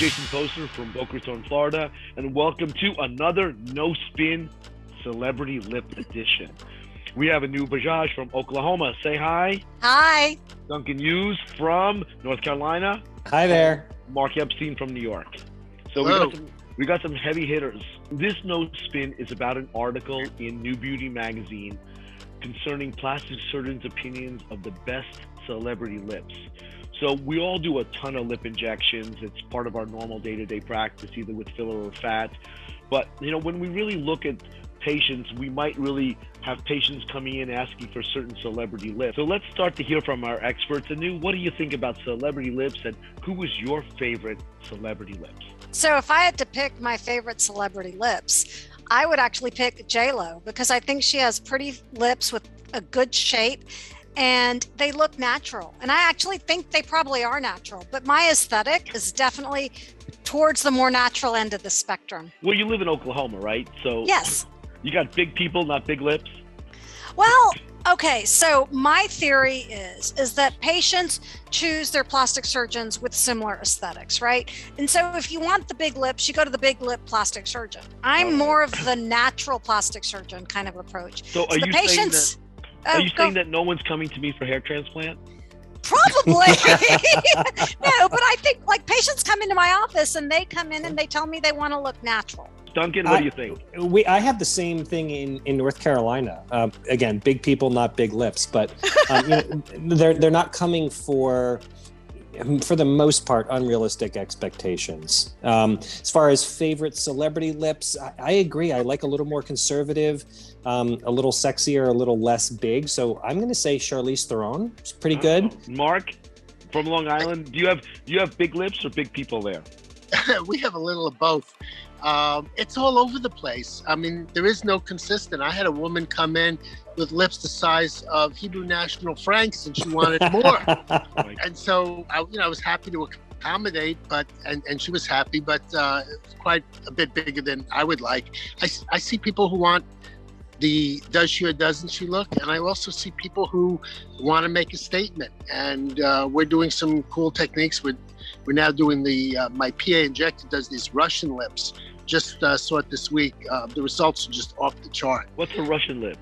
Jason Poster from Boca Raton, Florida, and welcome to another No Spin Celebrity Lip Edition. We have a new Bajaj from Oklahoma. Say hi. Hi. Duncan Hughes from North Carolina. Hi there. Mark Epstein from New York. So we got some heavy hitters. This No Spin is about an article in New Beauty magazine concerning plastic surgeons' opinions of the best celebrity lips. So we all do a ton of lip injections. It's part of our normal day-to-day practice, either with filler or fat. But when we really look at patients, we might really have patients coming in asking for certain celebrity lips. So let's start to hear from our experts. Anu, what do you think about celebrity lips, and who was your favorite celebrity lips? So if I had to pick my favorite celebrity lips, I would actually pick J-Lo, because I think she has pretty lips with a good shape and they look natural. And I actually think they probably are natural, but my aesthetic is definitely towards the more natural end of the spectrum. Well, you live in Oklahoma, right? So yes. You got big people, not big lips? Well, okay, so my theory is that patients choose their plastic surgeons with similar aesthetics, right? And so if you want the big lips, you go to the big lip plastic surgeon. I'm more of the natural plastic surgeon kind of approach. So are you saying that no one's coming to me for hair transplant? Probably. No, but I think patients come into my office and they come in and they tell me they want to look natural. Duncan, what do you think? I have the same thing in North Carolina. Again, big people, not big lips, but they're not coming for the most part, unrealistic expectations. As far as favorite celebrity lips, I agree. I like a little more conservative, a little sexier, a little less big. So I'm going to say Charlize Theron. It's pretty good. Mark from Long Island, do you have big lips or big people there? We have a little of both. It's all over the place. I mean, there is no consistent. I had a woman come in with lips the size of Hebrew national francs, and she wanted more. And so, I was happy to accommodate, and she was happy, but it's quite a bit bigger than I would like. I see people who want the does she or doesn't she look, and I also see people who want to make a statement. And we're doing some cool techniques. We're now doing my PA injector does these Russian lips. Just saw it this week. The results are just off the chart. What's a Russian lip?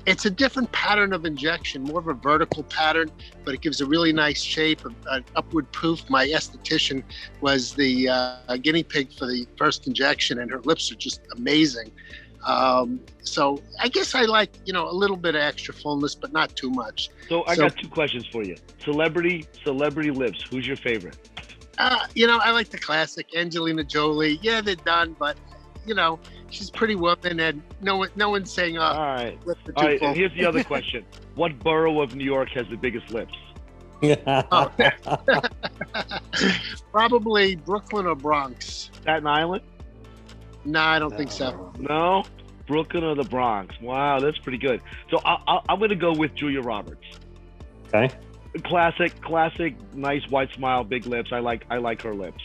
It's a different pattern of injection, more of a vertical pattern, but it gives a really nice shape, an upward poof. My esthetician was the guinea pig for the first injection, and her lips are just amazing. So I guess I like, a little bit of extra fullness, but not too much. So I got two questions for you. Celebrity lips. Who's your favorite? I like the classic Angelina Jolie. Yeah, they're done, but she's a pretty woman, and no one's saying, all right. And here's the other question: what borough of New York has the biggest lips? Probably Brooklyn or Bronx. Staten Island? No, I don't think so. No, Brooklyn or the Bronx? Wow, that's pretty good. So I'm going to go with Julia Roberts. Okay. Classic, nice white smile, big lips. I like her lips.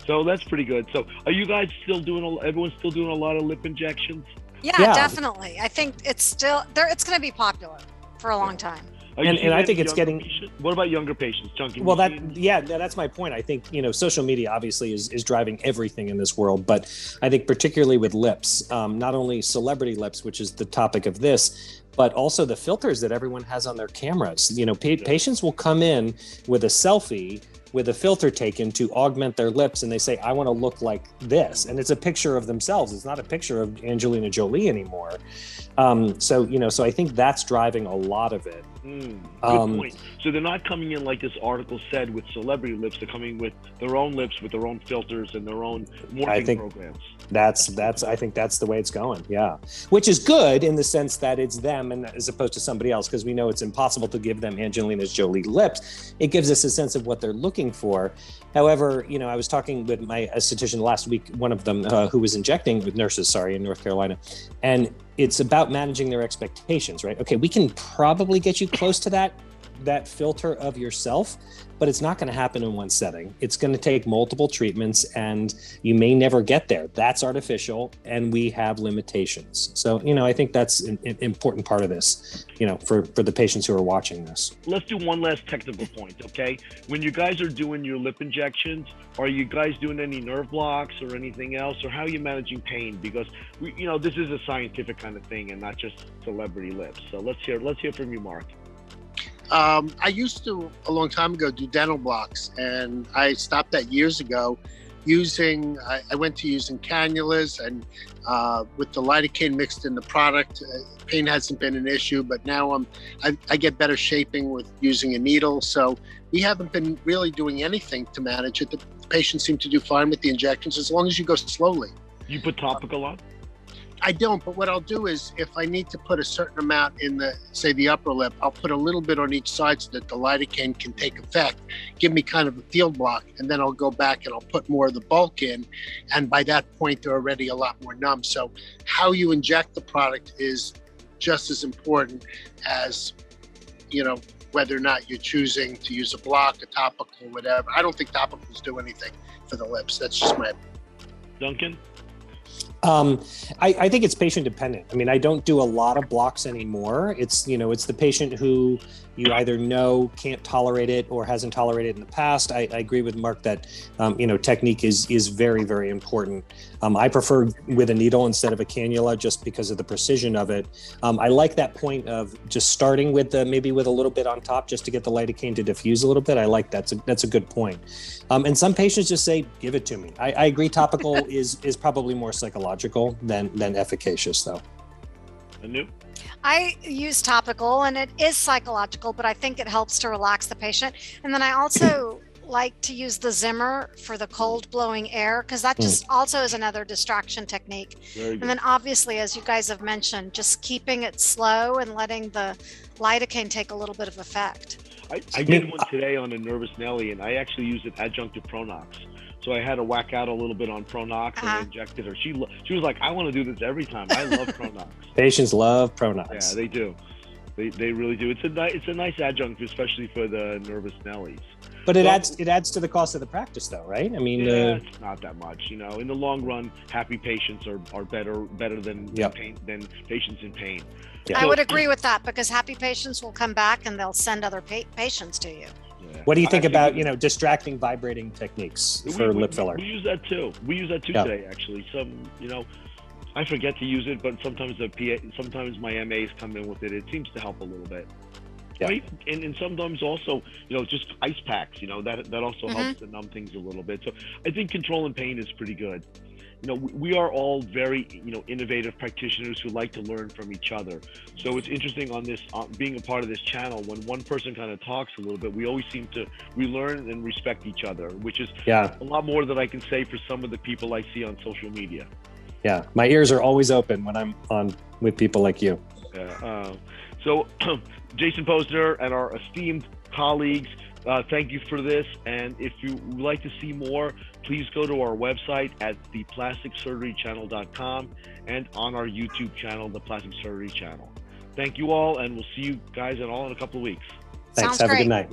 So that's pretty good. So are you guys everyone's still doing a lot of lip injections? Yeah, definitely. I think it's still there. It's going to be popular for a long time. And I think it's getting. What about younger patients, Junkie? Well, that's my point. I think social media obviously is driving everything in this world, but I think particularly with lips, not only celebrity lips, which is the topic of this, but also the filters that everyone has on their cameras. Patients will come in with a selfie with a filter taken to augment their lips, and they say, I want to look like this. And it's a picture of themselves. It's not a picture of Angelina Jolie anymore. So I think that's driving a lot of it. Good point. So they're not coming in like this article said with celebrity lips. They're coming with their own lips, with their own filters and their own morphing programs. I think that's the way it's going. Yeah. Which is good in the sense that it's them and as opposed to somebody else, because we know it's impossible to give them Angelina Jolie lips. It gives us a sense of what they're looking for. However, I was talking with my esthetician last week, one of them who was injecting with nurses, in North Carolina, and it's about managing their expectations, right? Okay, we can probably get you close to that that filter of yourself, but it's not going to happen in one setting. It's going to take multiple treatments, and you may never get there. That's artificial, and we have limitations. So, I think that's an important part of this, for the patients who are watching this. Let's do one last technical point, okay? When you guys are doing your lip injections, are you guys doing any nerve blocks or anything else, or how are you managing pain? Because this is a scientific kind of thing and not just celebrity lips. So let's hear from you, Mark. I used to, a long time ago, do dental blocks, and I stopped that years ago I went to using cannulas, and with the lidocaine mixed in the product, pain hasn't been an issue, but now I get better shaping with using a needle. So we haven't been really doing anything to manage it. The patients seem to do fine with the injections as long as you go slowly. You put topical on? I don't, but what I'll do is if I need to put a certain amount in the upper lip, I'll put a little bit on each side so that the lidocaine can take effect, give me kind of a field block, and then I'll go back and I'll put more of the bulk in. And by that point, they're already a lot more numb. So how you inject the product is just as important as, whether or not you're choosing to use a block, a topical, whatever. I don't think topicals do anything for the lips. That's just my opinion. Duncan? I think it's patient dependent. I mean, I don't do a lot of blocks anymore. It's the patient who you either can't tolerate it or hasn't tolerated it in the past. I agree with Mark that, technique is very, very important. I prefer with a needle instead of a cannula just because of the precision of it. I like that point of just starting with maybe with a little bit on top just to get the lidocaine to diffuse a little bit. I like that's a good point. And some patients just say, give it to me. I agree topical is probably more psychological than efficacious though. Anu? I use topical, and it is psychological, but I think it helps to relax the patient. And then I also like to use the Zimmer for the cold blowing air, because that just also is another distraction technique. And then obviously, as you guys have mentioned, just keeping it slow and letting the lidocaine take a little bit of effect. I did one today on a nervous Nelly, and I actually used an adjunct to Pronox. So I had to whack out a little bit on Pronox and I injected her. She was like, I want to do this every time. I love Pronox. Patients love Pronox. Yeah, they do. They really do. It's a nice adjunct, especially for the nervous Nellies. But it adds to the cost of the practice, though, right? I mean, it's not that much. In the long run, happy patients are better than patients in pain. Yeah. I would agree with that, because happy patients will come back and they'll send other patients to you. Yeah. What do you think about distracting vibrating techniques for lip filler? We use that too. Today, actually. I forget to use it, but sometimes my MAs come in with it. It seems to help a little bit. Yeah. Right? And sometimes also, just ice packs. That also helps to numb things a little bit. So I think controlling pain is pretty good. We are all very, innovative practitioners who like to learn from each other. So it's interesting on this, being a part of this channel, when one person kind of talks a little bit, we always we learn and respect each other, which is a lot more than I can say for some of the people I see on social media. Yeah, my ears are always open when I'm on with people like you. So Jason Posner and our esteemed colleagues, thank you for this. And if you would like to see more, please go to our website at theplasticsurgerychannel.com and on our YouTube channel, The Plastic Surgery Channel. Thank you all, and we'll see you guys all in a couple of weeks. Thanks. Have a good night.